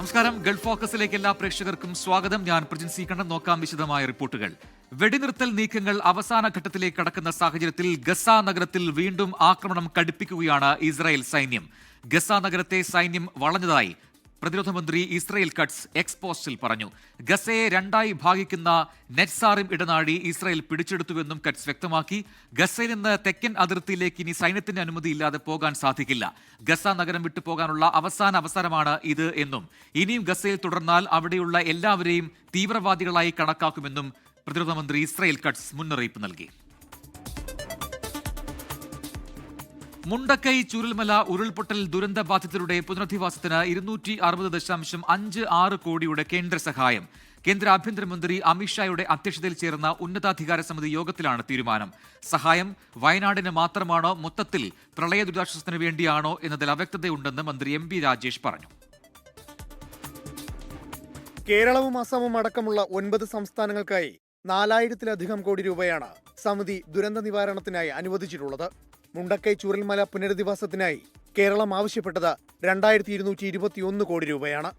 നമസ്കാരം. ഗൾഫ് ഫോക്കസിലേക്ക് എല്ലാ പ്രേക്ഷകർക്കും സ്വാഗതം. ഞാൻ പ്രജിൻ സി കണ്ണൻ. നോക്കാം വിശദമായ റിപ്പോർട്ടുകൾ. വെടിനിർത്തൽ നീക്കങ്ങൾ അവസാന ഘട്ടത്തിലേക്ക് കടക്കുന്ന സാഹചര്യത്തിൽ ഗസ നഗരത്തിൽ വീണ്ടും ആക്രമണം കടുപ്പിക്കുകയാണ് ഇസ്രായേൽ സൈന്യം. ഗസ നഗരത്തെ സൈന്യം വളഞ്ഞതായി പ്രതിരോധ മന്ത്രി ഇസ്രായേൽ കട്സ് എക്സ് പോസ്റ്റിൽ പറഞ്ഞു. ഗസയെ രണ്ടായി ഭാഗിക്കുന്ന നെറ്റ്സാറിം ഇടനാഴി ഇസ്രായേൽ പിടിച്ചെടുത്തുവെന്നും കട്സ് വ്യക്തമാക്കി. ഗസയിൽ നിന്ന് തെക്കൻ അതിർത്തിയിലേക്ക് ഇനി സൈന്യത്തിന്റെ അനുമതിയില്ലാതെ പോകാൻ സാധിക്കില്ല. ഗസ നഗരം വിട്ടു പോകാനുള്ള അവസാന അവസരമാണ് ഇത് എന്നും ഇനിയും ഗസയിൽ തുടർന്നാൽ അവിടെയുള്ള എല്ലാവരെയും തീവ്രവാദികളായി കണക്കാക്കുമെന്നും പ്രതിരോധ മന്ത്രി ഇസ്രായേൽ കട്സ് മുന്നറിയിപ്പ് നൽകി. മുണ്ടക്കൈ ചൂരൽമല ഉരുൾപൊട്ടൽ ദുരന്ത ബാധിതരുടെ പുനരധിവാസത്തിന് 260.56 കോടിയുടെ കേന്ദ്ര സഹായം. കേന്ദ്ര ആഭ്യന്തരമന്ത്രി അമിത്ഷായുടെ അധ്യക്ഷതയിൽ ചേർന്ന ഉന്നതാധികാര സമിതി യോഗത്തിലാണ് തീരുമാനം. സഹായം വയനാടിന് മാത്രമാണോ മൊത്തത്തിൽ പ്രളയ ദുരിതാശ്വാസത്തിന് വേണ്ടിയാണോ എന്നതിൽ അവ്യക്തതയുണ്ടെന്ന് മന്ത്രി എം പി രാജേഷ് പറഞ്ഞു. കേരളവും അസമും അടക്കമുള്ള 9 സംസ്ഥാനങ്ങൾക്കായി 4000-ലധികം കോടി രൂപയാണ് സമിതി ദുരന്ത നിവാരണത്തിനായി അനുവദിച്ചിട്ടുള്ളത്. മുണ്ടക്കൈ ചൂരൽമല പുനരധിവാസത്തിനായി കേരളം ആവശ്യപ്പെട്ടത് 2221 കോടി രൂപയാണ്.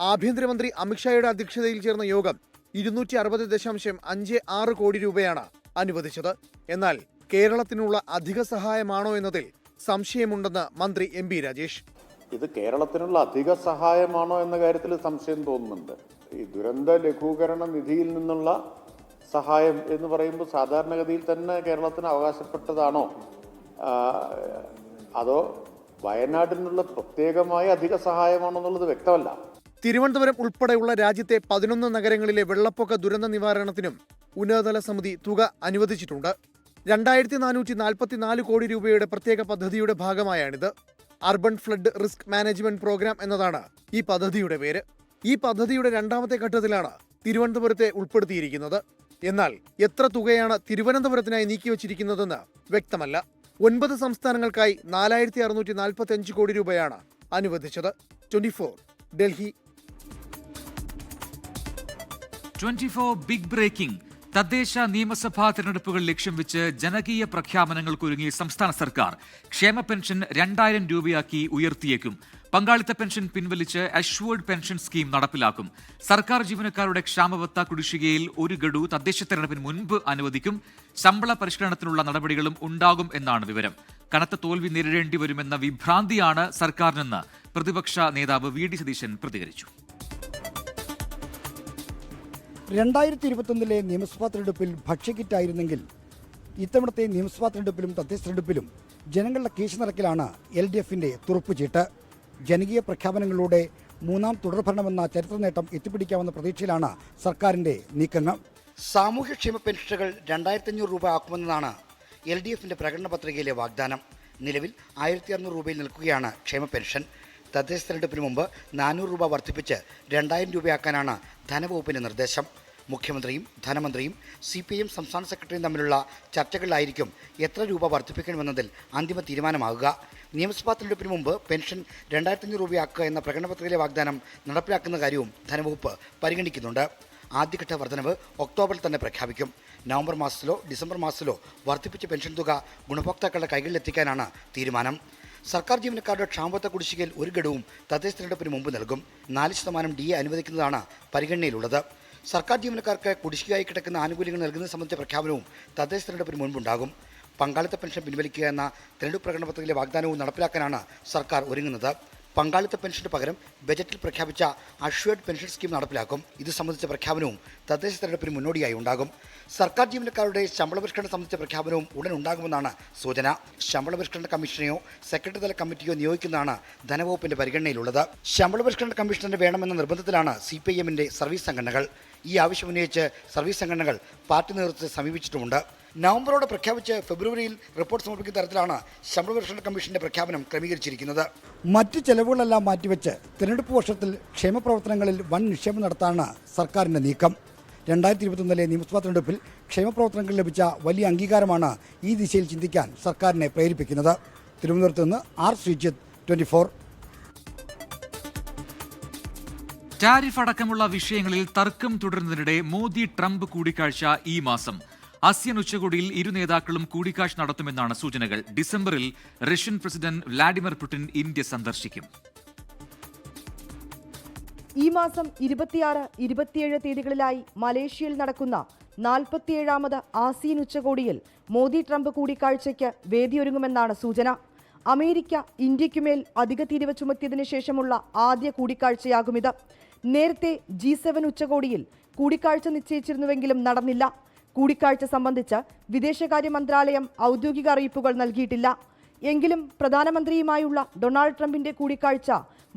ആഭ്യന്തരമന്ത്രി അമിത്ഷായുടെ അധ്യക്ഷതയിൽ ചേർന്ന യോഗം 260.56 കോടി രൂപയാണ് അനുവദിച്ചത്. എന്നാൽ കേരളത്തിനുള്ള അധിക സഹായമാണോ എന്നതിൽ സംശയമുണ്ടെന്ന് മന്ത്രി എം പി രാജേഷ്. ഇത് കേരളത്തിനുള്ള അധിക സഹായമാണോ എന്ന കാര്യത്തിൽ സംശയം തോന്നുന്നുണ്ട്. ഈ ദുരന്ത ലഘൂകരണ നിധിയിൽ നിന്നുള്ള സഹായം എന്ന് പറയുമ്പോൾ സാധാരണഗതിയിൽ തന്നെ കേരളത്തിന് അവകാശപ്പെട്ടതാണോ, അതോ വയനാടിനുള്ള പ്രത്യേകമായ അധിക സഹായമാണോ എന്നുള്ളത് വ്യക്തമല്ല. തിരുവനന്തപുരം ഉൾപ്പെടെയുള്ള രാജ്യത്തെ 11 നഗരങ്ങളിലെ വെള്ളപ്പൊക്ക ദുരന്ത നിവാരണത്തിനും ഉന്നതതല സമിതി തുക അനുവദിച്ചിട്ടുണ്ട്. 2444 കോടി രൂപയുടെ പ്രത്യേക പദ്ധതിയുടെ ഭാഗമായാണിത്. Urban flood risk management programme എന്നതാണ് ഈ പദ്ധതിയുടെ പേര്. ഈ പദ്ധതിയുടെ രണ്ടാമത്തെ ഘട്ടത്തിലാണ് തിരുവനന്തപുരത്തെ ഉൾപ്പെടുത്തിയിരിക്കുന്നത്. എന്നാൽ എത്ര തുകയാണ് തിരുവനന്തപുരത്തിനായി നീക്കിവച്ചിരിക്കുന്നതെന്ന് വ്യക്തമല്ല. 9 സംസ്ഥാനങ്ങൾക്കായി 4645 കോടി രൂപയാണ് അനുവദിച്ചത്. 24 ഡൽഹി. 24 big breaking. തദ്ദേശ നിയമസഭാ തെരഞ്ഞെടുപ്പുകൾ ലക്ഷ്യം വെച്ച് ജനകീയ പ്രഖ്യാപനങ്ങൾക്കൊരുങ്ങി സംസ്ഥാന സർക്കാർ. ക്ഷേമ പെൻഷൻ 2000 രൂപയാക്കി ഉയർത്തിയേക്കും. പങ്കാളിത്ത പെൻഷൻ പിൻവലിച്ച് അഷ്വേർഡ് പെൻഷൻ സ്കീം നടപ്പിലാക്കും. സർക്കാർ ജീവനക്കാരുടെ ക്ഷാമബത്ത കുടിശ്ശികയിൽ ഒരു ഗഡു തദ്ദേശ തെരഞ്ഞെടുപ്പിന് മുൻപ് അനുവദിക്കും. ശമ്പള പരിഷ്കരണത്തിനുള്ള നടപടികളും ഉണ്ടാകും എന്നാണ് വിവരം. കനത്ത തോൽവി നേരിടേണ്ടി വരുമെന്ന വിഭ്രാന്തിയാണ് സർക്കാരിനെന്ന് പ്രതിപക്ഷ നേതാവ് വി ഡി സതീശൻ പ്രതികരിച്ചു. 2021 നിയമസഭാ തെരഞ്ഞെടുപ്പിൽ ഭക്ഷ്യക്കിറ്റായിരുന്നെങ്കിൽ ഇത്തവണത്തെ നിയമസഭാ തെരഞ്ഞെടുപ്പിലും തദ്ദേശ തെരഞ്ഞെടുപ്പിലും ജനങ്ങളുടെ കേശ നിറക്കിലാണ് LDFന്റെ തുറുപ്പുചീട്ട്. ജനകീയ പ്രഖ്യാപനങ്ങളിലൂടെ 3ാം തുടർഭരണമെന്ന ചരിത്ര നേട്ടം എത്തിപ്പിടിക്കാവുന്ന പ്രതീക്ഷയിലാണ് സർക്കാരിന്റെ നീക്കങ്ങൾ. സാമൂഹ്യക്ഷേമ പെൻഷനുകൾ 2500 രൂപ ആക്കുമെന്നതാണ് LDFന്റെ പ്രകടന പത്രികയിലെ വാഗ്ദാനം. നിലവിൽ 1600 രൂപയിൽ നിൽക്കുകയാണ് ക്ഷേമ പെൻഷൻ. തദ്ദേശ തെരഞ്ഞെടുപ്പിന് മുമ്പ് 400 രൂപ വർദ്ധിപ്പിച്ച് 2000 രൂപയാക്കാനാണ് ധനവകുപ്പിന്റെ നിർദ്ദേശം. മുഖ്യമന്ത്രിയും ധനമന്ത്രിയും CPIM സംസ്ഥാന സെക്രട്ടറിയും തമ്മിലുള്ള ചർച്ചകളിലായിരിക്കും എത്ര രൂപ വർദ്ധിപ്പിക്കണമെന്നതിൽ അന്തിമ തീരുമാനമാകുക. നിയമസഭാ തെരഞ്ഞെടുപ്പിന് മുമ്പ് പെൻഷൻ 2500 രൂപയാക്കുക എന്ന പ്രകടനപത്രികയിലെ വാഗ്ദാനം നടപ്പിലാക്കുന്ന കാര്യവും ധനവകുപ്പ് പരിഗണിക്കുന്നുണ്ട്. ആദ്യഘട്ട വർധനവ് ഒക്ടോബറിൽ തന്നെ പ്രഖ്യാപിക്കും. നവംബർ മാസത്തിലോ ഡിസംബർ മാസത്തിലോ വർദ്ധിപ്പിച്ച പെൻഷൻ തുക ഗുണഭോക്താക്കളുടെ കൈകളിലെത്തിക്കാനാണ് തീരുമാനം. സർക്കാർ ജീവനക്കാരുടെ ക്ഷാമബത്ത കുടിശ്ശികയിൽ ഒരു ഗഡുവും തദ്ദേശ തെരഞ്ഞെടുപ്പിന് മുമ്പ് നൽകും. 4% DA അനുവദിക്കുന്നതാണ് പരിഗണനയിലുള്ളത്. സർക്കാർ ജീവനക്കാർക്ക് കുടിശ്ശികയായി കിടക്കുന്ന ആനുകൂല്യങ്ങൾ നൽകുന്നത് സംബന്ധിച്ച പ്രഖ്യാപനവും തദ്ദേശ തെരഞ്ഞെടുപ്പിന് മുൻപുണ്ടാകും. പങ്കാളിത്ത പെൻഷൻ പിൻവലിക്കുക എന്ന തെരഞ്ഞെടുപ്പ് പ്രകടന പത്രികയിലെ വാഗ്ദാനവും നടപ്പിലാക്കാനാണ് സർക്കാർ ഒരുങ്ങുന്നത്. പങ്കാളിത്ത പെൻഷന് പകരം ബജറ്റിൽ പ്രഖ്യാപിച്ച അഷ്വേർഡ് പെൻഷൻ സ്കീം നടപ്പിലാക്കും. ഇത് സംബന്ധിച്ച പ്രഖ്യാപനവും തദ്ദേശ തെരഞ്ഞെടുപ്പിന് മുന്നോടിയായി ഉണ്ടാകും. സർക്കാർ ജീവനക്കാരുടെ ശമ്പള പരിഷ്കരണം സംബന്ധിച്ച പ്രഖ്യാപനവും ഉടൻ ഉണ്ടാകുമെന്നാണ് സൂചന. ശമ്പള പരിഷ്കരണ കമ്മീഷനെയോ സെക്രട്ടറി തല കമ്മിറ്റിയോ നിയോഗിക്കുന്നതാണ് ധനവകുപ്പിന്റെ പരിഗണനയിലുള്ളത്. ശമ്പള പരിഷ്കരണ കമ്മീഷണർ വേണമെന്ന നിർബന്ധത്തിലാണ് CPIMന്റെ സർവീസ് സംഘടനകൾ. ഈ ആവശ്യമുന്നയിച്ച് സർവീസ് സംഘടനകൾ പാർട്ടി നേതൃത്വത്തെ സമീപിച്ചിട്ടുമുണ്ട്. നവംബറോടെ പ്രഖ്യാപിച്ച് ഫെബ്രുവരിയിൽ റിപ്പോർട്ട് സമർപ്പിക്കുന്ന തരത്തിലാണ് ശമ്പള പരിഷ്കരണ കമ്മീഷന്റെ പ്രഖ്യാപനം ക്രമീകരിച്ചിരിക്കുന്നത്. മറ്റ് ചെലവുകളെല്ലാം മാറ്റിവെച്ച് തെരഞ്ഞെടുപ്പ് വർഷത്തിൽ ക്ഷേമപ്രവർത്തനങ്ങളിൽ വൻ നിക്ഷേപം നടത്താനാണ് സർക്കാരിന്റെ നീക്കം. 2021 നിയമസഭാ തെരഞ്ഞെടുപ്പിൽ ക്ഷേമപ്രവർത്തനങ്ങൾ ലഭിച്ച വലിയ അംഗീകാരമാണ് ഈ ദിശയിൽ ചിന്തിക്കാൻ സർക്കാരിനെ പ്രേരിപ്പിക്കുന്നത്. തിരുവനന്തപുരത്ത് നിന്ന് R. ശ്രീജിത്ത്, 24. ടാരിഫ് അടക്കമുള്ള വിഷയങ്ങളിൽ തർക്കം തുടരുന്നതിനിടെ മോദി ട്രംപ് കൂടിക്കാഴ്ച ഈ മാസം. ആസിയൻ ഉച്ചകോടിയിൽ ഇരു നേതാക്കളും കൂടിക്കാഴ്ച നടത്തുമെന്നാണ് സൂചനകൾ. ഡിസംബറിൽ Russian president Vladimir Putin India സന്ദർശിക്കും. ഈ മാസം 26, 27 തീയതികളിലായി മലേഷ്യയിൽ നടക്കുന്ന 47ാമത് ആസിയൻ ഉച്ചകോടിയിൽ മോദി ട്രംപ് കൂടിക്കാഴ്ചയ്ക്ക് വേദിയൊരുങ്ങുമെന്നാണ് സൂചന. അമേരിക്ക ഇന്ത്യയ്ക്കുമേൽ അധിക തീരുവ ചുമത്തിയതിനു ശേഷമുള്ള ആദ്യ കൂടിക്കാഴ്ചയാകുമിത്. നേരത്തെ G7 ഉച്ചകോടിയിൽ കൂടിക്കാഴ്ച നിശ്ചയിച്ചിരുന്നുവെങ്കിലും നടന്നില്ല. കൂടിക്കാഴ്ച സംബന്ധിച്ച് വിദേശകാര്യ മന്ത്രാലയം ഔദ്യോഗിക അറിയിപ്പുകൾ നൽകിയിട്ടില്ല. എങ്കിലും പ്രധാനമന്ത്രിയുമായുള്ള ഡൊണാൾഡ് ട്രംപിന്റെ കൂടിക്കാഴ്ച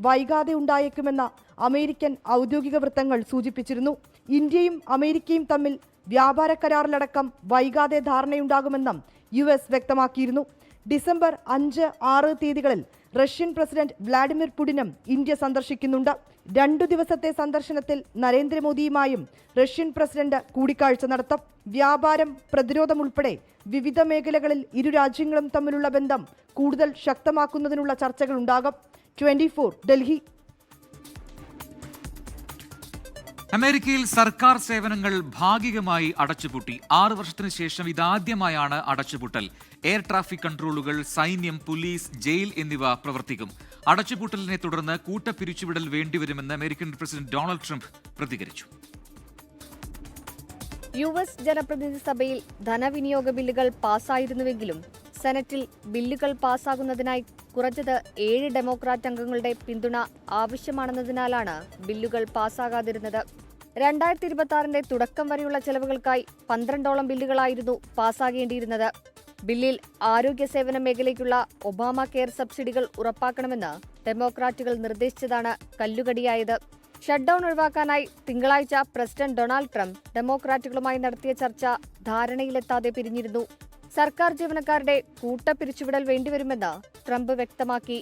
വൈകാതെ ഉണ്ടായേക്കുമെന്ന് അമേരിക്കൻ ഔദ്യോഗിക വൃത്തങ്ങൾ സൂചിപ്പിച്ചിരുന്നു. ഇന്ത്യയും അമേരിക്കയും തമ്മിൽ വ്യാപാര കരാറിലടക്കം വൈകാതെ ധാരണയുണ്ടാകുമെന്നും US വ്യക്തമാക്കിയിരുന്നു. ഡിസംബർ 5, 6 തീയതികളിൽ റഷ്യൻ പ്രസിഡന്റ് വ്ളാഡിമിർ പുടിനും ഇന്ത്യ സന്ദർശിക്കുന്നുണ്ട്. 2 ദിവസത്തെ സന്ദർശനത്തിൽ നരേന്ദ്രമോദിയുമായും റഷ്യൻ പ്രസിഡന്റ് കൂടിക്കാഴ്ച നടത്തും. വ്യാപാരം, പ്രതിരോധം ഉൾപ്പെടെ വിവിധ മേഖലകളിൽ ഇരു രാജ്യങ്ങളും തമ്മിലുള്ള ബന്ധം കൂടുതൽ ശക്തമാക്കുന്നതിനുള്ള ചർച്ചകൾ ഉണ്ടാകും. 24 ഡൽഹി. അമേരിക്കയിൽ സർക്കാർ സേവനങ്ങൾ ഭാഗികമായി അടച്ചുപൂട്ടി. 6 വർഷത്തിനു ശേഷം ഇതാദ്യമായാണ് അടച്ചുപൂട്ടൽ. എയർ ട്രാഫിക് കൺട്രോളുകൾ, സൈന്യം, പോലീസ്, ജയിൽ എന്നിവ പ്രവർത്തിക്കും. അടച്ചുപൂട്ടലിനെ തുടർന്ന് കൂട്ടപ്പിരിച്ചുവിടൽ വേണ്ടിവരുമെന്ന് അമേരിക്കൻ പ്രസിഡന്റ് ഡൊണാൾഡ് ട്രംപ് പ്രതികരിച്ചു. US ജനപ്രതിനിധി സഭയിൽ ധനവിനിയോഗ ബില്ലുകൾ പാസ്സായിരുന്നുവെങ്കിലും സെനറ്റിൽ ബില്ലുകൾ പാസ്സാകുന്നതിനായി കുറഞ്ഞത് 7 ഡെമോക്രാറ്റ് അംഗങ്ങളുടെ പിന്തുണ ആവശ്യമാണെന്നതിനാലാണ് ബില്ലുകൾ പാസ്സാകാതിരുന്നത്. 2026 തുടക്കം വരെയുള്ള ചെലവുകൾക്കായി 12ഓളം ബില്ലുകളായിരുന്നു പാസ്സാകേണ്ടിയിരുന്നത്. ബില്ലിൽ ആരോഗ്യ സേവന മേഖലയ്ക്കുള്ള ഒബാമ കെയർ സബ്സിഡികൾ ഉറപ്പാക്കണമെന്ന് ഡെമോക്രാറ്റുകൾ നിർദ്ദേശിച്ചതാണ് കല്ലുകടിയായത്. ഷട്ട്ഡൌൺ ഒഴിവാക്കാനായി തിങ്കളാഴ്ച പ്രസിഡന്റ് ഡൊണാൾഡ് ട്രംപ് ഡെമോക്രാറ്റുകളുമായി നടത്തിയ ചർച്ച ധാരണയിലെത്താതെ പിരിഞ്ഞിരുന്നു. സർക്കാർ ജീവനക്കാരുടെ കൂട്ടപ്പിരിച്ചുവിടൽ വേണ്ടിവരുമെന്ന് ട്രംപ് വ്യക്തമാക്കി.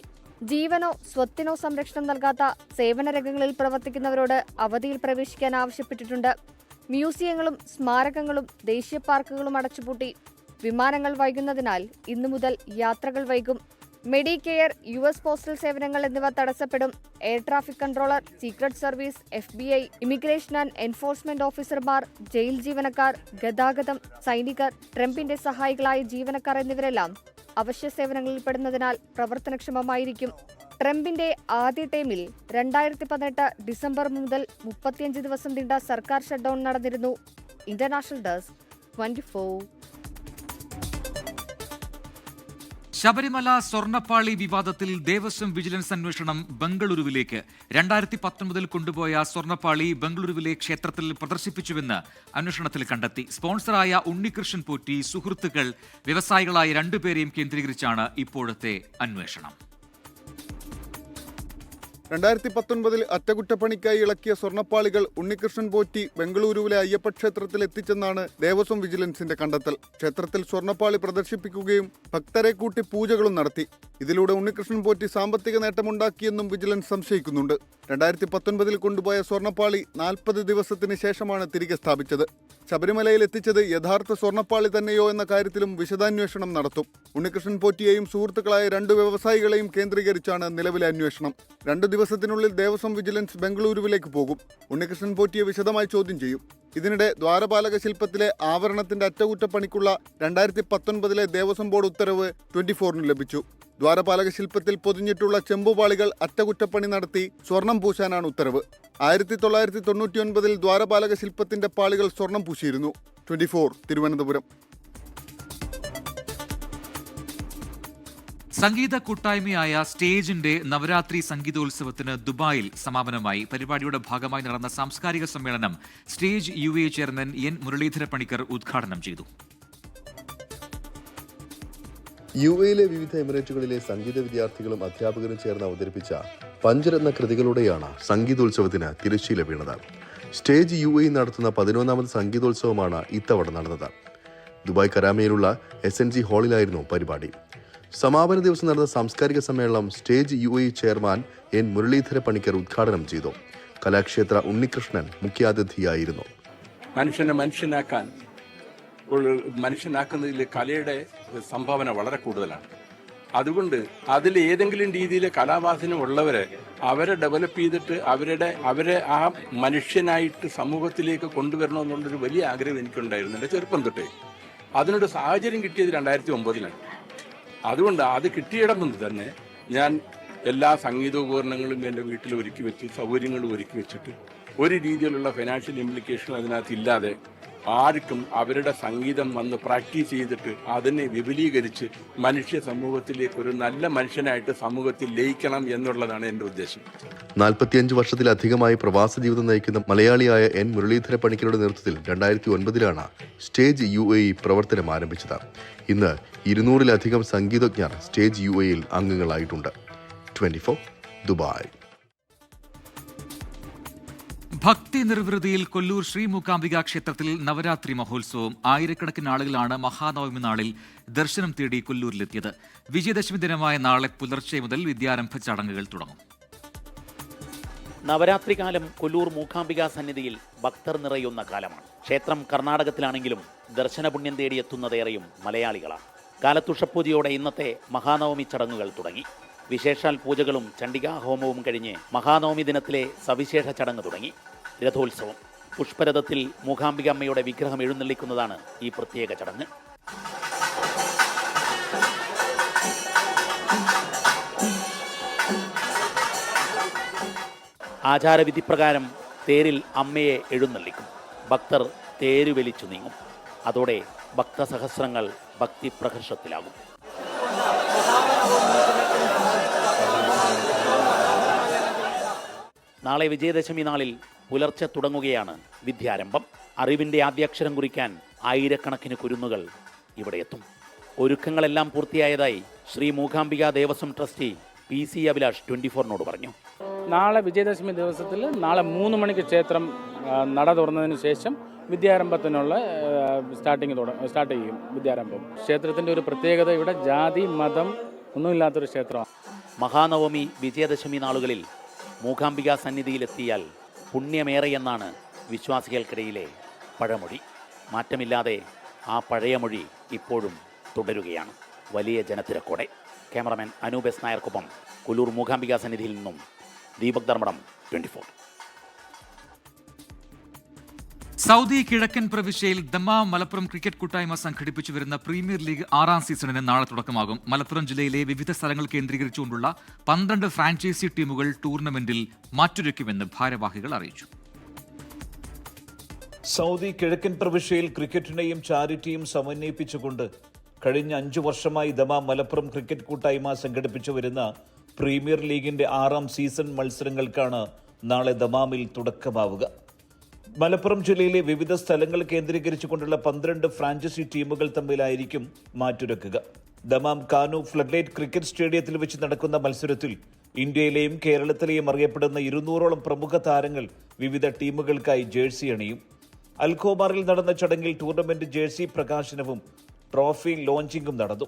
ജീവനോ സ്വത്തിനോ സംരക്ഷണം നൽകാത്ത സേവന രംഗങ്ങളിൽ പ്രവർത്തിക്കുന്നവരോട് അവധിയിൽ പ്രവേശിക്കാൻ ആവശ്യപ്പെട്ടിട്ടുണ്ട്. മ്യൂസിയങ്ങളും സ്മാരകങ്ങളും ദേശീയ പാർക്കുകളും അടച്ചുപൂട്ടി. വിമാനങ്ങൾ വൈകുന്നതിനാൽ ഇന്നു മുതൽ യാത്രകൾ വൈകും. മെഡിക്കെയർ, US പോസ്റ്റൽ സേവനങ്ങൾ എന്നിവ തടസ്സപ്പെടും. Air traffic controller, secret service, FBI, immigration and enforcement ഓഫീസർമാർ, ജയിൽ ജീവനക്കാർ, ഗതാഗതം, സൈനികർ, ട്രംപിന്റെ സഹായികളായ ജീവനക്കാർ എന്നിവരെല്ലാം അവശ്യ സേവനങ്ങളിൽ പെടുന്നതിനാൽ പ്രവർത്തനക്ഷമമായിരിക്കും. ട്രംപിന്റെ ആദ്യ ടൈമിൽ 2018 ഡിസംബർ മുതൽ 35 ദിവസം നീണ്ട സർക്കാർ ഷട്ട്ഡൌൺ നടന്നിരുന്നു. International desk 24. ശബരിമല സ്വർണ്ണപ്പാളി വിവാദത്തിൽ ദേവസ്വം വിജിലൻസ് അന്വേഷണം ബംഗളൂരുവിലേക്ക്. 2019 കൊണ്ടുപോയ സ്വർണ്ണപ്പാളി ബംഗളൂരുവിലെ ക്ഷേത്രത്തിൽ പ്രദർശിപ്പിച്ചുവെന്ന് അന്വേഷണത്തിൽ കണ്ടെത്തി. സ്പോൺസറായ ഉണ്ണികൃഷ്ണൻ പോറ്റി, സുഹൃത്തുക്കൾ, വ്യവസായികളായ 2 പേരെയും കേന്ദ്രീകരിച്ചാണ് ഇപ്പോഴത്തെ അന്വേഷണം. 2019 അറ്റകുറ്റപ്പണിക്കായി ഇളക്കിയ സ്വർണ്ണപ്പാളികൾ ഉണ്ണികൃഷ്ണൻ പോറ്റി ബംഗളൂരുവിലെ അയ്യപ്പ ക്ഷേത്രത്തിൽ എത്തിച്ചെന്നാണ് ദേവസ്വം വിജിലൻസിന്റെ കണ്ടെത്തൽ. ക്ഷേത്രത്തിൽ സ്വർണ്ണപ്പാളി പ്രദർശിപ്പിക്കുകയും ഭക്തരെ കൂട്ടി പൂജകളും നടത്തി. ഇതിലൂടെ ഉണ്ണികൃഷ്ണൻ പോറ്റി സാമ്പത്തിക നേട്ടമുണ്ടാക്കിയെന്നും വിജിലൻസ് സംശയിക്കുന്നുണ്ട്. 2019 കൊണ്ടുപോയ സ്വർണ്ണപ്പാളി 40 ദിവസത്തിന് ശേഷമാണ് തിരികെ സ്ഥാപിച്ചത്. ശബരിമലയിൽ എത്തിച്ചത് യഥാർത്ഥ സ്വർണ്ണപ്പാളി തന്നെയോ എന്ന കാര്യത്തിലും വിശദാന്വേഷണം നടത്തും. ഉണ്ണികൃഷ്ണൻ പോറ്റിയെയും സുഹൃത്തുക്കളായ 2 വ്യവസായികളെയും കേന്ദ്രീകരിച്ചാണ് നിലവിലെ അന്വേഷണം. 2 ദിവസത്തിനുള്ളിൽ ദേവസ്വം വിജിലൻസ് ബംഗളൂരുവിലേക്ക് പോകും. ഉണ്ണികൃഷ്ണൻ പോറ്റിയെ വിശദമായി ചോദ്യം ചെയ്യും. ഇതിനിടെ ദ്വാരപാലക ശില്പത്തിലെ ആവരണത്തിന്റെ അറ്റകുറ്റപ്പണിക്കുള്ള 2019 ദേവസ്വം ബോർഡ് ഉത്തരവ് 24 ലഭിച്ചു. ദ്വാരപാലക ശില്പത്തിൽ പൊതിഞ്ഞിട്ടുള്ള ചെമ്പുപാളികൾ അറ്റകുറ്റപ്പണി നടത്തി സ്വർണം പൂശാനാണ് ഉത്തരവ്. 1999 ദ്വാരപാലക ശില്പത്തിന്റെ പാളികൾ സ്വർണം പൂശിയിരുന്നു. 24 തിരുവനന്തപുരം. സംഗീത കൂട്ടായ്മയായ സ്റ്റേജിന്റെ നവരാത്രി സംഗീതോത്സവത്തിന് ദുബായിൽ സമാപനമായി. പരിപാടിയുടെ ഭാഗമായി നടന്ന സാംസ്കാരിക സമ്മേളനം stage UA chairman N Muralidhara Panicker ഉദ്ഘാടനം ചെയ്തു. UAയിലെ വിവിധ എമിറേറ്റുകളിലെ സംഗീത വിദ്യാർത്ഥികളും അധ്യാപകരും ചേർന്ന് അവതരിപ്പിച്ച പഞ്ചരത്ന കൃതികളുടെയാണ് സംഗീതോത്സവത്തിന് തിരശ്ശീല വീണത്. സ്റ്റേജ് UA നടത്തുന്ന 11ാമത് സംഗീതോത്സവമാണ് ഇത്തവണ നടന്നത്. ദുബായ് കരാമയിലുള്ള SNG ഹാളിലായിരുന്നു പരിപാടി. സമാപന ദിവസം നടന്ന സാംസ്കാരിക സമ്മേളനം stage UA chairman N Muralidhara Panicker ഉദ്ഘാടനം ചെയ്തു. കലാക്ഷേത്ര ഉണ്ണികൃഷ്ണൻ മുഖ്യാതിഥിയായിരുന്നു. മനുഷ്യനെ മനുഷ്യനാക്കുന്നതിൽ കലയുടെ സംഭാവന വളരെ കൂടുതലാണ്. അതുകൊണ്ട് അതിൽ ഏതെങ്കിലും രീതിയിൽ കലാവാസന ഉള്ളവരെ അവരെ ഡെവലപ്പ് ചെയ്തിട്ട് അവരെ ആ മനുഷ്യനായിട്ട് സമൂഹത്തിലേക്ക് കൊണ്ടുവരണമെന്നുള്ളൊരു വലിയ ആഗ്രഹം എനിക്കുണ്ടായിരുന്നു എൻ്റെ ചെറുപ്പം തൊട്ടേ. അതിനൊരു സാഹചര്യം കിട്ടിയത് 2009 അതുകൊണ്ട് അത് കിട്ടിയിടമെന്ന് തന്നെ ഞാൻ എല്ലാ സംഗീതോപകരണങ്ങളും എൻ്റെ വീട്ടിൽ ഒരുക്കി വെച്ച് സൗകര്യങ്ങളും ഒരുക്കി വെച്ചിട്ട് ഒരു രീതിയിലുള്ള ഫിനാൻഷ്യൽ ഇംപ്ലിക്കേഷൻ അതിനകത്ത് ഇല്ലാതെ ആർക്കും അവരുടെ സംഗീതം വന്ന് പ്രാക്ടീസ് ചെയ്തിട്ട് അതിനെ വിപുലീകരിച്ച് മനുഷ്യ സമൂഹത്തിലേക്ക് ഒരു നല്ല മനുഷ്യനായിട്ട് സമൂഹത്തിൽ ലയിക്കണം എന്നുള്ളതാണ് എൻ്റെ ഉദ്ദേശം. 45 വർഷത്തിലധികമായി പ്രവാസ ജീവിതം നയിക്കുന്ന മലയാളിയായ എൻ മുരളീധര പണിക്കരുടെ നേതൃത്വത്തിൽ 2009 സ്റ്റേജ് UAE പ്രവർത്തനം ആരംഭിച്ചത്. ഇന്ന് 200-ലധികം സംഗീതജ്ഞർ സ്റ്റേജ് UAEയിൽ അംഗങ്ങളായിട്ടുണ്ട്. 24 ദുബായ്. ഭക്തി നിർവൃതിയിൽ കൊല്ലൂർ ശ്രീ മൂകാംബിക ക്ഷേത്രത്തിൽ നവരാത്രി മഹോത്സവം. ആയിരക്കണക്കിന് ആളുകളാണ് മഹാനവമി നാളിൽ ദർശനം തേടി കൊല്ലൂരിലെത്തിയത്. വിജയദശമി ദിനമായ നാളെ പുലർച്ചെ മുതൽ വിദ്യാരംഭ ചടങ്ങുകൾ തുടങ്ങും. നവരാത്രി കാലം കൊല്ലൂർ മൂകാംബിക സന്നിധിയിൽ ഭക്തർ നിറയുന്ന കാലമാണ്. ക്ഷേത്രം കർണാടകത്തിലാണെങ്കിലും ദർശനപുണ്യം തേടിയെത്തുന്നതേറെയും മലയാളികളാണ്. കാലത്തുഷപ്പൂജയോടെ ഇന്നത്തെ മഹാനവമി ചടങ്ങുകൾ തുടങ്ങി. വിശേഷാൽ പൂജകളും ചണ്ഡികാ ഹോമവും കഴിഞ്ഞ് മഹാനവമി ദിനത്തിലെ സവിശേഷ ചടങ്ങ് തുടങ്ങി. രഥോത്സവം. പുഷ്പരഥത്തിൽ മൂകാംബിക അമ്മയുടെ വിഗ്രഹം എഴുന്നള്ളിക്കുന്നതാണ് ഈ പ്രത്യേക ചടങ്ങ്. ആചാരവിധിപ്രകാരം തേരിൽ അമ്മയെ എഴുന്നള്ളിക്കും. ഭക്തർ തേര് വലിച്ചു നീങ്ങും. അതോടെ ഭക്തസഹസ്രങ്ങൾ ഭക്തിപ്രഹർഷത്തിലാകും. നാളെ വിജയദശമി നാളിൽ പുലർച്ചെ തുടങ്ങുകയാണ് വിദ്യാരംഭം. അറിവിൻ്റെ ആദ്യാക്ഷരം കുറിക്കാൻ ആയിരക്കണക്കിന് കുരുന്നുകൾ ഇവിടെ എത്തും. ഒരുക്കങ്ങളെല്ലാം പൂർത്തിയായതായി ശ്രീ മൂകാംബിക ദേവസ്വം ട്രസ്റ്റി PC അഭിലാഷ് 24 പറഞ്ഞു. നാളെ വിജയദശമി ദിവസത്തിൽ നാളെ 3 മണിക്ക് ക്ഷേത്രം നട തുറന്നതിന് ശേഷം വിദ്യാരംഭത്തിനുള്ള സ്റ്റാർട്ട് ചെയ്യും വിദ്യാരംഭം. ക്ഷേത്രത്തിൻ്റെ ഒരു പ്രത്യേകത ഇവിടെ ജാതി മതം ഒന്നുമില്ലാത്തൊരു ക്ഷേത്രമാണ്. മഹാനവമി വിജയദശമി നാളുകളിൽ മൂകാംബിക സന്നിധിയിലെത്തിയാൽ പുണ്യമേറെയെന്നാണ് വിശ്വാസികൾക്കിടയിലെ പഴമൊഴി. മാറ്റമില്ലാതെ ആ പഴയ മൊഴി ഇപ്പോഴും തുടരുകയാണ്. വലിയ ജനത്തിരക്കോടെ. ക്യാമറമാൻ അനൂപ് എസ് നായർക്കൊപ്പം കൊല്ലൂർ മൂകാംബിക സന്നിധിയിൽ നിന്നും ദീപക് ധർമ്മടം, 24. സൗദി കിഴക്കൻ പ്രവിശ്യയിൽ ദമാം മലപ്പുറം ക്രിക്കറ്റ് കൂട്ടായ്മ സംഘടിപ്പിച്ചു വരുന്ന പ്രീമിയർ ലീഗ് 6ാം സീസണിന് നാളെ തുടക്കമാകും. മലപ്പുറം ജില്ലയിലെ വിവിധ സ്ഥലങ്ങൾ കേന്ദ്രീകരിച്ചുകൊണ്ടുള്ള 12 ഫ്രാഞ്ചൈസി ടീമുകൾ ടൂർണമെന്റിൽ മാറ്റുരയ്ക്കുമെന്ന് ഭാരവാഹികൾ അറിയിച്ചു. സൗദി കിഴക്കൻ പ്രവിശ്യയിൽ ക്രിക്കറ്റിനെയും ചാരിറ്റിയും സമന്വയിപ്പിച്ചുകൊണ്ട് കഴിഞ്ഞ 5 വർഷമായി ദമാം മലപ്പുറം ക്രിക്കറ്റ് കൂട്ടായ്മ സംഘടിപ്പിച്ചു വരുന്ന പ്രീമിയർ ലീഗിന്റെ 6ാം സീസൺ മത്സരങ്ങൾക്കാണ് നാളെ ദമാമിൽ തുടക്കമാവുക. മലപ്പുറം ജില്ലയിലെ വിവിധ സ്ഥലങ്ങൾ കേന്ദ്രീകരിച്ചുകൊണ്ടുള്ള 12 ഫ്രാഞ്ചൈസി ടീമുകൾ തമ്മിലായിരിക്കും മാറ്റുരക്കുക. ദമാം കാനു ഫ്ലഡ്ലൈറ്റ് ക്രിക്കറ്റ് സ്റ്റേഡിയത്തിൽ വെച്ച് നടക്കുന്ന മത്സരത്തിൽ ഇന്ത്യയിലെയും കേരളത്തിലെയും അറിയപ്പെടുന്ന 200ഓളം പ്രമുഖ താരങ്ങൾ വിവിധ ടീമുകൾക്കായി ജേഴ്സി അണിയും. അൽഖോബാറിൽ നടന്ന ചടങ്ങിൽ ടൂർണമെന്റ് ജേഴ്സി പ്രകാശനവും ട്രോഫി ലോഞ്ചിങ്ങും നടന്നു.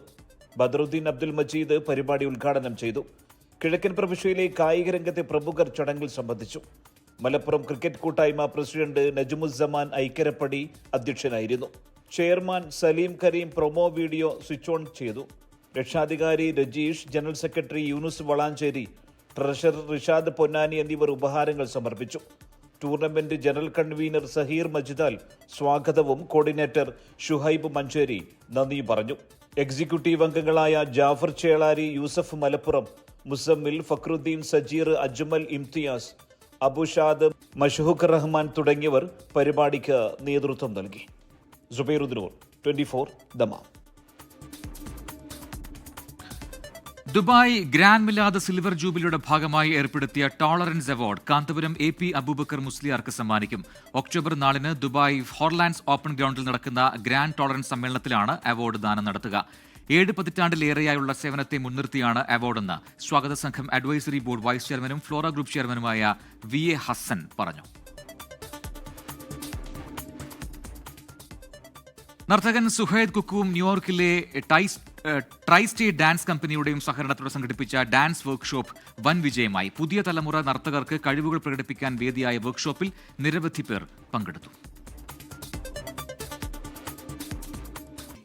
ബദറുദ്ദീൻ അബ്ദുൽ മജീദ് പരിപാടി ഉദ്ഘാടനം ചെയ്തു. കിഴക്കൻ പ്രവിശ്യയിലെ കായിക രംഗത്തെ പ്രമുഖർ ചടങ്ങിൽ സംബന്ധിച്ചു. മലപ്പുറം ക്രിക്കറ്റ് കൂട്ടായ്മ പ്രസിഡന്റ് നജുമുസ്സമാൻ ഐക്കരപ്പടി അധ്യക്ഷനായിരുന്നു. Chairman Saleem Kareem promo video switch on ചെയ്തു. രക്ഷാധികാരി Rajeesh, general secretary Yunus Valanchery, treasurer Rishad Ponnani എന്നിവർ ഉപഹാരങ്ങൾ സമർപ്പിച്ചു. Tournament general convener Saheer Majidal സ്വാഗതവും കോർഡിനേറ്റർ ഷുഹൈബ് മഞ്ചേരി നന്ദി പറഞ്ഞു. എക്സിക്യൂട്ടീവ് അംഗങ്ങളായ ജാഫർ ചേളാരി, യൂസഫ് മലപ്പുറം, മുസമ്മിൽ, ഫക്രുദ്ദീൻ, സജീർ, അജ്മൽ, ഇംതിയാസ്, അബുഷാദ്, മഷ്ഹൂഖ് റഹ്മാൻ തുടങ്ങിയവർ പരിപാടിക്ക് നേതൃത്വം നൽകി. സുബൈറുദ്ദീൻ, 24 ദമാം. ദുബായ് ഗ്രാൻഡ് മിലാദ് സിൽവർ ജൂബിലിയുടെ ഭാഗമായി ഏർപ്പെടുത്തിയ tolerance award Kanthapuram AP Abubakar മുസ്ലിയാർക്ക് സമ്മാനിക്കും. ഒക്ടോബർ 4 ദുബായ് ഹോർലാൻഡ്സ് ഓപ്പൺ ഗ്രൗണ്ടിൽ നടക്കുന്ന ഗ്രാൻഡ് ടോളറൻസ് സമ്മേളനത്തിലാണ് അവാർഡ് ദാനം നടത്തുക. 7 പതിറ്റാണ്ടിലേറെയായുള്ള സേവനത്തെ മുൻനിർത്തിയാണ് അവാർഡെന്ന് സ്വാഗത സംഘം അഡ്വൈസറി ബോർഡ് വൈസ് ചെയർമാനും ഫ്ലോറ ഗ്രൂപ്പ് ചെയർമാനുമായ VA ഹസൻ പറഞ്ഞു. നർത്തകൻ സുഹൈദ് കുക്കുവും ന്യൂയോർക്കിലെ ട്രൈ സ്റ്റേറ്റ് ഡാൻസ് കമ്പനിയുടെയും സഹകരണത്തോടെ സംഘടിപ്പിച്ച ഡാൻസ് വർക്ക്ഷോപ്പ് വൻ വിജയമായി. പുതിയ തലമുറ നർത്തകർക്ക് കഴിവുകൾ പ്രകടിപ്പിക്കാൻ വേദിയായ വർക്ക്ഷോപ്പിൽ നിരവധി പേർ പങ്കെടുത്തു.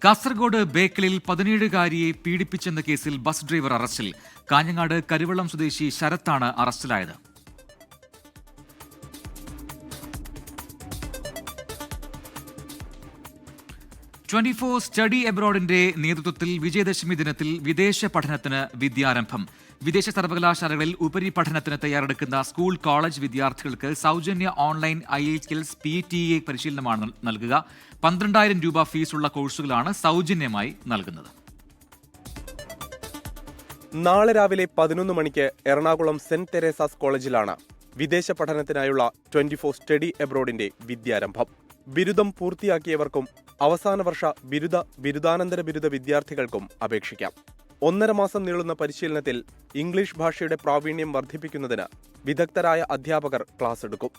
കാസർഗോഡ് ബേക്കലിൽ 17-കാരിയെ പീഡിപ്പിച്ചെന്ന കേസിൽ ബസ് ഡ്രൈവർ അറസ്റ്റിൽ. കാഞ്ഞങ്ങാട് കരുവള്ളം സ്വദേശി ശരത്താണ് അറസ്റ്റിലായത്. സ്റ്റഡി എബ്രോഡിന്റെ നേതൃത്വത്തിൽ വിജയദശമി ദിനത്തിൽ വിദേശ പഠനത്തിന് വിദ്യാരംഭം. വിദേശ സർവകലാശാലകളിൽ ഉപരിപഠനത്തിന് തയ്യാറെടുക്കുന്ന സ്കൂൾ കോളേജ് വിദ്യാർത്ഥികൾക്ക് സൗജന്യ ഓൺലൈൻ IELTS PTE പരിശീലനമാണ് നൽകുക. 12,000 രൂപ ഫീസുള്ള കോഴ്സുകളാണ് സൗജന്യമായി നൽകുന്നത്. നാളെ രാവിലെ 11 മണിക്ക് എറണാകുളം സെന്റ് തെരേസാസ് കോളേജിലാണ് വിദേശ പഠനത്തിനായുള്ള 24 സ്റ്റഡി എബ്രോഡിന്റെ വിദ്യാരംഭം. ബിരുദം പൂർത്തിയാക്കിയവർക്കും അവസാന വർഷ ബിരുദാനന്തര ബിരുദ വിദ്യാർത്ഥികൾക്കും അപേക്ഷിക്കാം. 1.5 മാസം നീളുന്ന പരിശീലനത്തിൽ ഇംഗ്ലീഷ് ഭാഷയുടെ പ്രാവീണ്യം വർദ്ധിപ്പിക്കുന്നതിന് വിദഗ്ധരായ അധ്യാപകർ ക്ലാസ് എടുക്കും.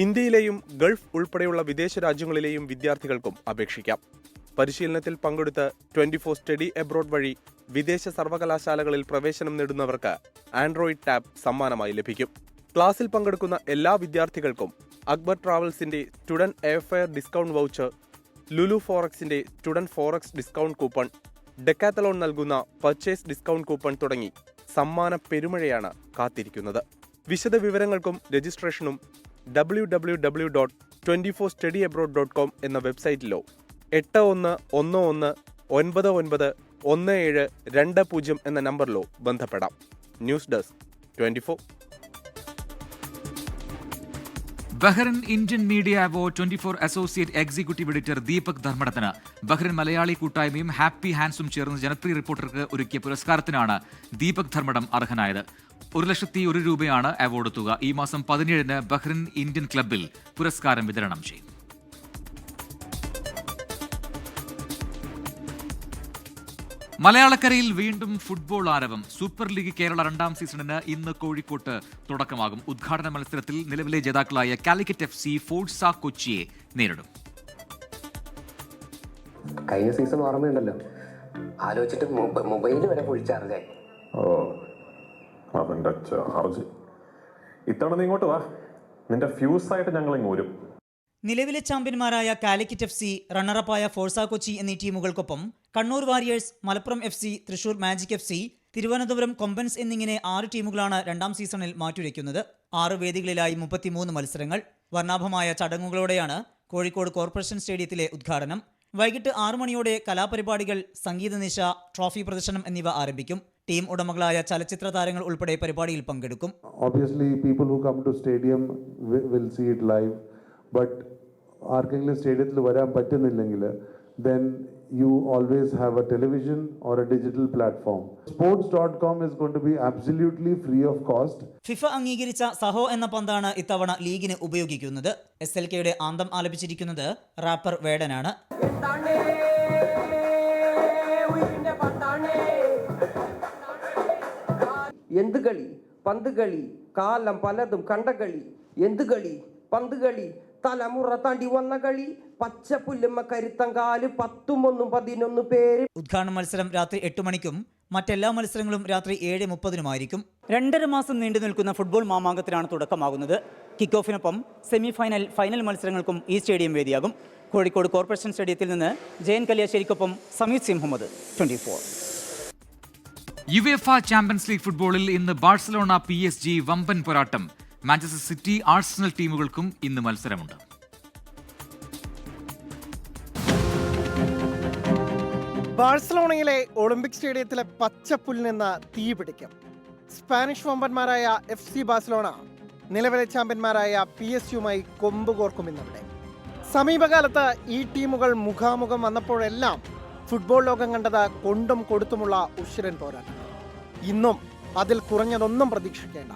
ഇന്ത്യയിലെയും ഗൾഫ് ഉൾപ്പെടെയുള്ള വിദേശ രാജ്യങ്ങളിലെയും വിദ്യാർത്ഥികൾക്കും അപേക്ഷിക്കാം. പരിശീലനത്തിൽ പങ്കെടുത്ത് 24 സ്റ്റഡി എബ്രോഡ് വഴി വിദേശ സർവകലാശാലകളിൽ പ്രവേശനം നേടുന്നവർക്ക് ആൻഡ്രോയിഡ് ടാബ് സമ്മാനമായി ലഭിക്കും. ക്ലാസ്സിൽ പങ്കെടുക്കുന്ന എല്ലാ വിദ്യാർത്ഥികൾക്കും അക്ബർ ട്രാവൽസിന്റെ student airfare discount voucher, Lulu ഫോറക്സിന്റെ student forex discount coupon, Decathlon നൽകുന്ന പർച്ചേസ് ഡിസ്കൗണ്ട് കൂപ്പൺ തുടങ്ങി സമ്മാന പെരുമഴയാണ് കാത്തിരിക്കുന്നത്. വിശദ വിവരങ്ങൾക്കും രജിസ്ട്രേഷനും www.24studyabroad.com എന്ന വെബ്സൈറ്റിലോ 8111991720 എന്ന നമ്പറിലോ ബന്ധപ്പെടാം. News desk 24. Bahrain Indian media award 24 associate executive editor Deepak ധർമ്മടത്തിന് ബഹ്റിൻ മലയാളി കൂട്ടായ്മയും ഹാപ്പി ഹാൻഡ്സും ചേർന്ന് ജനപ്രിയ റിപ്പോർട്ടർക്ക് ഒരുക്കിയ പുരസ്കാരത്തിനാണ് ദീപക് ധർമ്മടം അർഹനായത്. 1,01,000 രൂപയാണ് അവാർഡ് തുക. ഈ മാസം 17-ന് ബഹ്റിൻ ഇന്ത്യൻ ക്ലബ്ബിൽ പുരസ്കാരം വിതരണം ചെയ്യും. മലയാളക്കരയിൽ വീണ്ടും ഫുട്ബോൾ ആരവം. സൂപ്പർ ലീഗ് കേരള 2ാം സീസണിന് ഇന്ന് കോഴിക്കോട്ട് തുടക്കമാകും. ഉദ്ഘാടന മത്സരത്തിൽ നിലവിലെ ജേതാക്കളായ കാലിക്കറ്റ് FC ഫോഴ്സ കൊച്ചിയെ നേരിടും. കഴിഞ്ഞ സീസൺ ഓർമ്മയുണ്ടല്ലോ, ആലോചിച്ചിട്ട് മൊബൈൽ വരെ ഫുൾ ചാർജായി. അവന്റെ ചാർജ്. ഇത്തവണ നീ ഇങ്ങോട്ട് വാ, നിന്റെ ഫ്യൂസായിട്ട് ഞങ്ങൾ ഇങ്ങ് വരും. നിലവിലെ ചാമ്പ്യന്മാരായ കാലിക്കറ്റ് FC, റണ്ണറപ്പായ ഫോഴ്സ കൊച്ചി എന്നീ ടീമുകൾക്കൊപ്പം Kannur warriors, Malappuram FC, Thrissur magic FC, Thiruvananthapuram Kombans എന്നിങ്ങനെ 6 ടീമുകളാണ് 2ാം സീസണിൽ മാറ്റുരയ്ക്കുന്നത്. 6 വേദികളിലായി 33 മത്സരങ്ങൾ. വർണ്ണാഭമായ ചടങ്ങുകളോടെയാണ് കോഴിക്കോട് കോർപ്പറേഷൻ സ്റ്റേഡിയത്തിലെ ഉദ്ഘാടനം. വൈകിട്ട് 6 മണിയോടെ കലാപരിപാടികൾ, സംഗീതനിശ, ട്രോഫി പ്രദർശനം എന്നിവ ആരംഭിക്കും. ടീം ഉടമകളായ ചലച്ചിത്ര താരങ്ങൾ ഉൾപ്പെടെ പരിപാടിയിൽ പങ്കെടുക്കും. Obviously, people who come to stadium will see it live, but ആർക്കെങ്കിലും സ്റ്റേഡിയത്തിൽ വരാൻ പറ്റുന്നില്ലെങ്കിൽ then you always have a television or a digital platform. Sports.com is going to be absolutely free of cost. FIFA അംഗീകരിച്ച സഹോ എന്ന പന്താണ് ഇത്തവണ ലീഗിന് ഉപയോഗിക്കുന്നത്. SLKയുടെ anthem ആലപിച്ചിരിക്കുന്നത് wrapper വേടനാണ്. എന്ത് കളി, പന്ത് കളി, കാലം പലതും കണ്ട കളി. എന്ത് കളി, പന്ത് കളി, തലമുറ താണ്ടി വന്ന കളി. പച്ചപ്പുല്ലുമ്മ കരുത്തങ്കാല് 10-11 പേര്. ഉദ്ഘാടന മത്സരം രാത്രി 8 മണിക്കും മറ്റെല്ലാ മത്സരങ്ങളും രാത്രി 7:30 2.5 മാസം നീണ്ടു നിൽക്കുന്ന ഫുട്ബോൾ മാമാങ്കത്തിനാണ് തുടക്കമാകുന്നത്. കിക്ക് ഓഫിനൊപ്പം സെമി ഫൈനൽ, ഫൈനൽ മത്സരങ്ങൾക്കും ഈ സ്റ്റേഡിയം വേദിയാകും. കോഴിക്കോട് കോർപ്പറേഷൻ സ്റ്റേഡിയത്തിൽ നിന്ന് ജയൻ കല്യാശ്ശേരിക്കൊപ്പം Sameer C Muhammad, 24. UEFA champions league ഫുട്ബോളിൽ ഇന്ന് ബാഴ്സലോണ PSG വമ്പൻ പോരാട്ടം. മാഞ്ചസ്റ്റർ സിറ്റി, ആഴ്സണൽ ടീമുകൾക്കും ഇന്ന് മത്സരമുണ്ട്. ബാഴ്സലോണയിലെ ഒളിമ്പിക് സ്റ്റേഡിയത്തിലെ പച്ചപ്പുല്ലിൽ നിന്ന് തീ പിടിക്കും. സ്പാനിഷ് വമ്പന്മാരായ FC ബാഴ്സലോണ നിലവിലെ ചാമ്പ്യന്മാരായ PSG-യുമായി കൊമ്പ് കോർക്കും ഇന്നവിടെ. സമീപകാലത്ത് ഈ ടീമുകൾ മുഖാമുഖം വന്നപ്പോഴെല്ലാം ഫുട്ബോൾ ലോകം കണ്ടത് കൊണ്ടും കൊടുത്തുമുള്ള ഉശിരൻ പോരാട്ടം. ഇന്നും അതിൽ കുറഞ്ഞതൊന്നും പ്രതീക്ഷിക്കേണ്ട.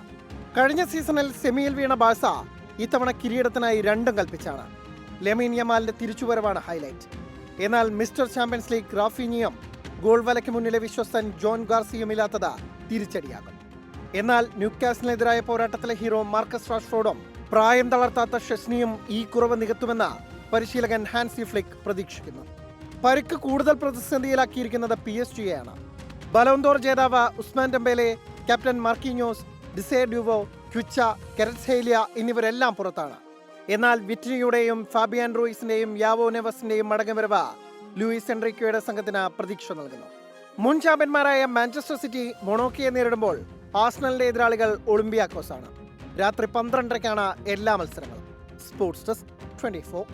കഴിഞ്ഞ സീസണിൽ സെമിയിൽ വീണ ബാഴ്സ ഇത്തവണ കിരീടത്തിനായി 2 കൽപ്പിച്ചാണ്. ലെമീൻ യമാലിന്റെ തിരിച്ചുവരവാണ് ഹൈലൈറ്റ്. എന്നാൽ മിസ്റ്റർ ചാമ്പ്യൻസ് ലീഗ് റാഫീനിയും ഗോൾ വലയ്ക്ക് മുന്നിലെ വിശ്വസ്തൻ ജോൺ ഗാർസിയും ഇല്ലാത്തത് തിരിച്ചടിയാകും. എന്നാൽ ന്യൂക്കാസിനെതിരായ പോരാട്ടത്തിലെ ഹീറോ മാർക്കസ് റാഷ്ഫോർഡും പ്രായം തളർത്താത്ത ഷെസ്നിയും ഈ കുറവ് നികത്തുമെന്ന് പരിശീലകൻ ഹാൻസി ഫ്ലിക്ക് പ്രതീക്ഷിക്കുന്നു. പരിക്ക് കൂടുതൽ പ്രതിസന്ധിയിലാക്കിയിരിക്കുന്നത് PSG-യെയാണ്. ബലോന്തോർ ജേതാവ് Ousmane Dembele, captain Marquinhos, Desire Doue, Kvicha, Kvaratskhelia എന്നിവരെല്ലാം പുറത്താണ്. എന്നാൽ വിറ്റ്നിയുടെയും ഫാബിയാൻ റൂയിസിന്റെയും യാവോ നെവസിന്റെയും മടങ്ങവരവ് ലൂയിസ് എൻറിക്കോയുടെ സംഘത്തിന് പ്രതീക്ഷ നൽകുന്നു. മുൻ ചാമ്പ്യന്മാരായ മാഞ്ചസ്റ്റർ സിറ്റി മൊണോക്കയെ നേരിടുമ്പോൾ ആഴ്സണലിന്റെ എതിരാളികൾ ഒളിമ്പിയാക്കോസാണ്. രാത്രി 12:30-ക്കാണ് എല്ലാ മത്സരങ്ങളും. Sports desk 24.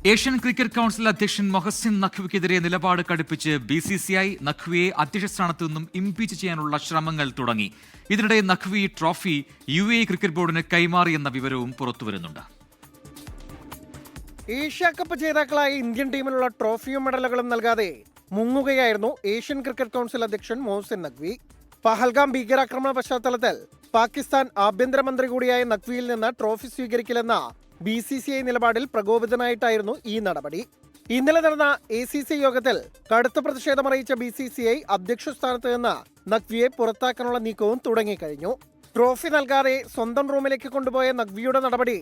Asian cricket council അധ്യക്ഷൻ മൊഹസിൻ നഖ്വിക്കെതിരെ നിലപാട് കടുപ്പിച്ച് BCCI നഖ്വിയെ അധ്യക്ഷ സ്ഥാനത്തു നിന്നും ഇംപീച്ച് ചെയ്യാനുള്ള ശ്രമങ്ങൾ തുടങ്ങി. ഇതിനിടെ നഖ്വി ട്രോഫി UAE ക്രിക്കറ്റ് ബോർഡിന് കൈമാറിയെന്ന വിവരവും പുറത്തുവരുന്നുണ്ട്. ഏഷ്യ കപ്പ് ജേതാക്കളായ ഇന്ത്യൻ ടീമിനുള്ള ട്രോഫിയും മെഡലുകളും നൽകാതെ മുങ്ങുകയായിരുന്നു ഏഷ്യൻ ക്രിക്കറ്റ് കൗൺസിൽ അധ്യക്ഷൻ മൊഹസിൻ നഖ്വി. പഹൽഗാം ഭീകരാക്രമണ പശ്ചാത്തലത്തിൽ പാകിസ്ഥാൻ ആഭ്യന്തരമന്ത്രി കൂടിയായ നഖ്വിയിൽ നിന്ന് ട്രോഫി സ്വീകരിക്കില്ലെന്ന BCCI നിലപാടിൽ പ്രകോപിതനായിട്ടായിരുന്നു ഈ നടപടി. ഇന്നലെ നടന്ന ACC യോഗത്തിൽ കടുത്ത പ്രതിഷേധമറിയിച്ച BCCI അധ്യക്ഷ സ്ഥാനത്ത് നിന്ന് നഖ്വിയെ പുറത്താക്കാനുള്ള നീക്കവും തുടങ്ങിക്കഴിഞ്ഞു. ട്രോഫി നൽകാതെ സ്വന്തം റൂമിലേക്ക് കൊണ്ടുപോയ നഖ്വിയുടെ നടപടി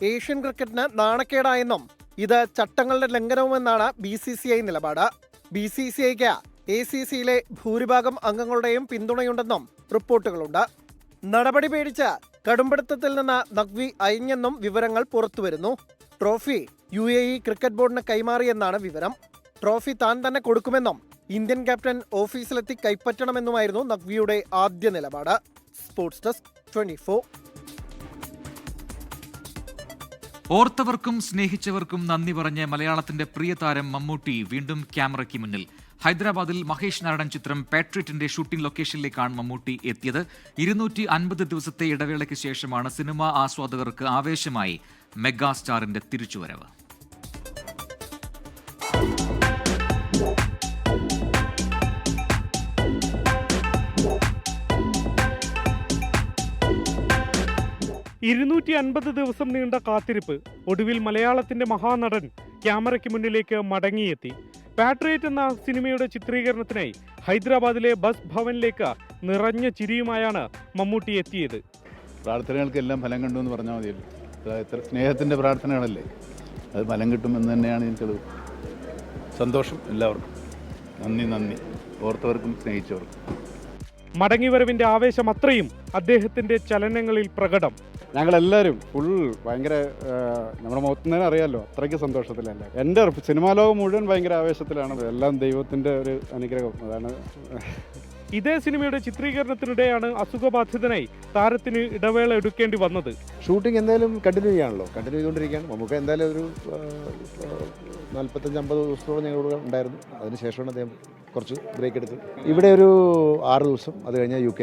ഏഷ്യൻ ക്രിക്കറ്റിന് നാണക്കേടായെന്നും ഇത് ചട്ടങ്ങളുടെ ലംഘനവുമെന്നാണ് BCCI നിലപാട്. BCCIക്ക് ACCയിലെ ഭൂരിഭാഗം അംഗങ്ങളുടെയും പിന്തുണയുണ്ടെന്നും റിപ്പോർട്ടുകളുണ്ട്. നടപടി പേടിച്ച് കടുംപിടുത്തത്തിൽ നിന്ന് നഖ്വി അയഞ്ഞെന്നും വിവരങ്ങൾ പുറത്തുവരുന്നു. ട്രോഫി UAE ക്രിക്കറ്റ് ബോർഡിന് കൈമാറിയെന്നാണ് വിവരം. ട്രോഫി താൻ തന്നെ കൊടുക്കുമെന്നും ഇന്ത്യൻ ക്യാപ്റ്റൻ ഓഫീസിലെത്തി കൈപ്പറ്റണമെന്നുമായിരുന്നു നഖ്വിയുടെ ആദ്യ നിലപാട്. Sports desk 24. ഓർത്തവർക്കും സ്നേഹിച്ചവർക്കും നന്ദി പറഞ്ഞ് മലയാളത്തിന്റെ പ്രിയ താരം മമ്മൂട്ടി വീണ്ടും ക്യാമറയ്ക്ക് മുന്നിൽ. ഹൈദരാബാദിൽ മഹേഷ് നാരായണൻ ചിത്രം പാട്രിയറ്റിന്റെ ഷൂട്ടിംഗ് ലൊക്കേഷനിലേക്കാണ് മമ്മൂട്ടി എത്തിയത്. 250 ദിവസത്തെ ഇടവേളയ്ക്ക് ശേഷമാണ് സിനിമാ ആസ്വാദകർക്ക് ആവേശമായി മെഗാസ്റ്റാറിന്റെ തിരിച്ചുവരവ്. ദിവസം നീണ്ട കാത്തിരിപ്പ് ഒടുവിൽ മലയാളത്തിന്റെ മഹാനടൻ ക്യാമറയ്ക്ക് മുന്നിലേക്ക് മടങ്ങിയെത്തി. പാട്രിയറ്റ് എന്ന സിനിമയുടെ ചിത്രീകരണത്തിനായി ഹൈദരാബാദിലെ ബസ് ഭവനിലേക്ക് നിറഞ്ഞ ചിരിയുമായാണ് മമ്മൂട്ടി എത്തിയത്. പ്രാർത്ഥനകൾക്കെല്ലാം ഫലം കണ്ടു എന്ന് പറഞ്ഞാൽ മതിയല്ലോ. എത്ര സ്നേഹത്തിന്റെ പ്രാർത്ഥനകളല്ലേ, അത് ഫലം കിട്ടുമെന്ന് തന്നെയാണ് എനിക്കത്. സന്തോഷം എല്ലാവർക്കും. നന്ദി ഓർത്തവർക്കും സ്നേഹിച്ചവർക്കും. മടങ്ങിവരവിന്റെ ആവേശം അത്രയും അദ്ദേഹത്തിന്റെ ചലനങ്ങളിൽ പ്രകടം. ഞങ്ങളെല്ലാവരും ഭയങ്കര നമ്മുടെ മുഖത്ത് തന്നെ അറിയാമല്ലോ, അത്രയ്ക്ക് സന്തോഷത്തിലല്ല. എൻ്റെ സിനിമാ ലോകം മുഴുവൻ ഭയങ്കര ആവേശത്തിലാണ്. എല്ലാം ദൈവത്തിൻ്റെ ഒരു അനുഗ്രഹം. അതാണ്. ഇതേ സിനിമയുടെ ചിത്രീകരണത്തിനിടെയാണ് അസുഖബാധിതനായി താരത്തിന് ഇടവേള എടുക്കേണ്ടി വന്നത്. ഷൂട്ടിംഗ് എന്തായാലും കണ്ടിന്യൂ ചെയ്തുകൊണ്ടിരിക്കുകയാണ്. നമുക്ക് എന്തായാലും ഒരു 45-50 ദിവസത്തോളം ഞങ്ങളിവിടെ ഉണ്ടായിരുന്നു. അതിനുശേഷമാണ് അദ്ദേഹം കുറച്ച് ബ്രേക്ക് എടുത്ത് ഇവിടെ ഒരു 6 ദിവസം, അത് കഴിഞ്ഞാൽ UK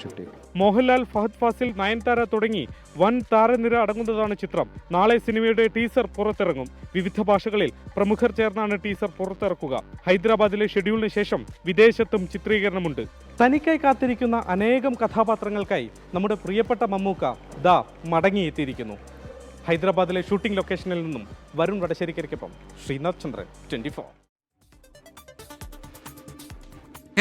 ഷിഫ്റ്റ് ചെയ്യും. മോഹൻലാൽ, ഫഹദ് ഫാസിൽ, നയൻതാര തുടങ്ങി വൻ താരനിര അടങ്ങുന്നതാണ് ചിത്രം. നാളെ സിനിമയുടെ ടീസർ പുറത്തിറങ്ങും. വിവിധ ഭാഷകളിൽ പ്രമുഖർ ചേർന്നാണ് ടീസർ പുറത്തിറക്കുക. ഹൈദരാബാദിലെ ഷെഡ്യൂളിന് ശേഷം വിദേശത്തും ചിത്രീകരണമുണ്ട്. തനിക്കായി കാത്തിരിക്കുന്ന അനേകം കഥാപാത്രങ്ങൾക്കായി നമ്മുടെ പ്രിയപ്പെട്ട മമ്മൂക്ക ദാ മടങ്ങിയെത്തിയിരിക്കുന്നു. ഹൈദരാബാദിലെ ഷൂട്ടിംഗ് ലൊക്കേഷനിൽ നിന്നും വരുൺ വടശ്ശേരിക്കൊപ്പം ശ്രീനാഥ് ചന്ദ്രൻ, 24.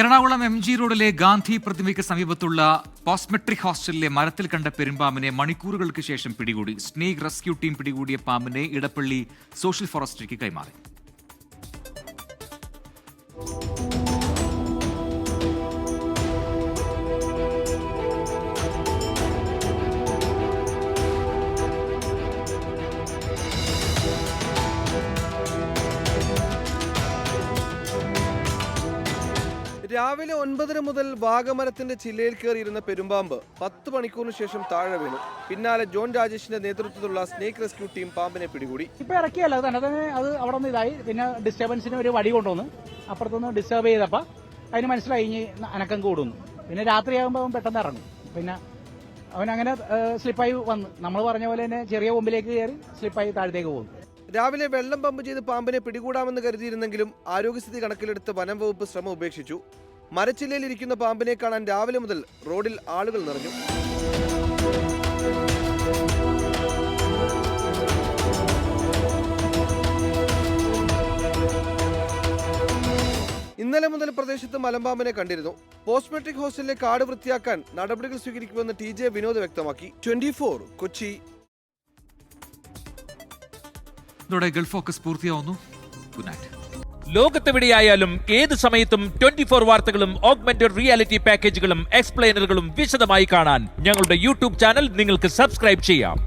എറണാകുളം MG റോഡിലെ ഗാന്ധി പ്രതിമയ്ക്ക് സമീപത്തുള്ള പോസ്റ്റ്മെട്രിക് ഹോസ്റ്റലിലെ മരത്തിൽ കണ്ട പെരുമ്പാമ്പിനെ മണിക്കൂറുകൾക്ക് ശേഷം പിടികൂടി. സ്നേക് റെസ്ക്യൂ ടീം പിടികൂടിയ പാമ്പിനെ ഇടപ്പള്ളി സോഷ്യൽ ഫോറസ്ട്രിക്ക് കൈമാറി. രാവിലെ 9:30 മുതൽ വാഗമരത്തിന്റെ ചില്ലയിൽ കയറിയിരുന്ന പെരുമ്പാമ്പ് 10 മണിക്കൂറിന് ശേഷം താഴെ വീണു. പിന്നാലെ ജോൺ രാജേഷിന്റെ നേതൃത്വത്തിലുള്ള സ്നേക് റെസ്ക്യൂ ടീം പാമ്പിനെ പിടികൂടി. ഇപ്പൊ ഇറക്കിയല്ലോ തന്നെ അത് അവിടെ നിന്ന് ഇതായി. പിന്നെ ഡിസ്റ്റർബൻസിന് ഒരു വടി കൊണ്ടുവന്ന് അപ്പുറത്തുനിന്ന് ഡിസ്റ്റർബ് ചെയ്തപ്പോൾ അതിന് മനസ്സിലായി ഇനി അനക്കം കൂടുന്നു. പിന്നെ രാത്രിയാകുമ്പോൾ അവൻ പെട്ടെന്ന് ഇറങ്ങും. പിന്നെ അവനങ്ങനെ സ്ലിപ്പായി വന്ന് നമ്മൾ പറഞ്ഞ പോലെ തന്നെ ചെറിയ കൊമ്പിലേക്ക് കയറി സ്ലിപ്പായി താഴത്തേക്ക് പോകുന്നു. രാവിലെ വെള്ളം പമ്പ് ചെയ്ത് പാമ്പിനെ പിടികൂടാമെന്ന് കരുതിയിരുന്നെങ്കിലും ആരോഗ്യസ്ഥിതി കണക്കിലെടുത്ത് വനം വകുപ്പ് ശ്രമം ഉപേക്ഷിച്ചു. മരച്ചില്ലയിൽ ഇരിക്കുന്ന പാമ്പിനെ കാണാൻ രാവിലെ മുതൽ റോഡിൽ ആളുകൾ നിറഞ്ഞു. ഇന്നലെ മുതൽ പ്രദേശത്ത് മലമ്പാമ്പിനെ കണ്ടിരുന്നു. പോസ്റ്റ്മെട്രിക് ഹോസ്റ്റലിലെ കാട് വൃത്തിയാക്കാൻ നടപടികൾ സ്വീകരിക്കുമെന്ന് TJ വിനോദ് വ്യക്തമാക്കി. 24 കൊച്ചി. ഇതോടെ ഗൾഫ് ഫോക്കസ് പൂർത്തിയാവുന്നു. Good night. ലോകത്തെവിടെയായാലും ഏത് സമയത്തും 24 വാർത്തകളും ഓഗ്മെന്റഡ് റിയാലിറ്റി പാക്കേജുകളും എക്സ്പ്ലെയിനറുകളും വിശദമായി കാണാൻ ഞങ്ങളുടെ YouTube ചാനൽ നിങ്ങൾക്ക് സബ്സ്ക്രൈബ് ചെയ്യാം.